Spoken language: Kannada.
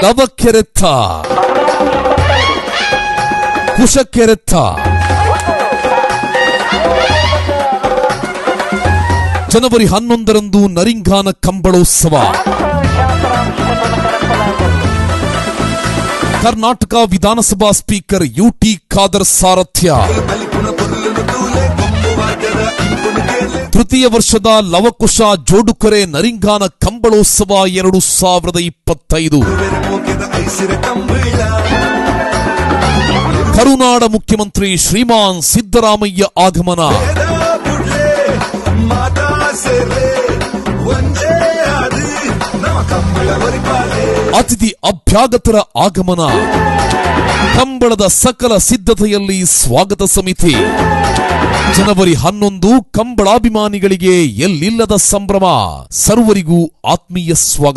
ನವಕೆರೆತ ಕುಶಕೆರೆತ ಜನವರಿ 11ರಂದು ನರಿಂಗಾನ ಕಂಬಳೋತ್ಸವ. ಕರ್ನಾಟಕ ವಿಧಾನಸಭಾ ಸ್ಪೀಕರ್ ಯುಟಿ ಖಾದರ್ ಸಾರಥ್ಯ. ತೃತೀಯ ವರ್ಷದ ಲವಕುಶ ಜೋಡುಕರೆ ನರಿಂಗಾನ ಕಂಬಳೋತ್ಸವ 2025. ಕರುನಾಡ ಮುಖ್ಯಮಂತ್ರಿ ಶ್ರೀಮಾನ್ ಸಿದ್ದರಾಮಯ್ಯ ಆಗಮನ. ಅತಿಥಿ ಅಭ್ಯಾಗತರ ಆಗಮನ. ಕಂಬಳದ ಸಕಲ ಸಿದ್ಧತೆಯಲ್ಲಿ ಸ್ವಾಗತ ಸಮಿತಿ. ಜನವರಿ 11 ಕಂಬಳಾಭಿಮಾನಿಗಳಿಗೆ ಎಲ್ಲಿಲ್ಲದ ಸಂಭ್ರಮ. ಸರ್ವರಿಗೂ ಆತ್ಮೀಯ ಸ್ವಾಗತ.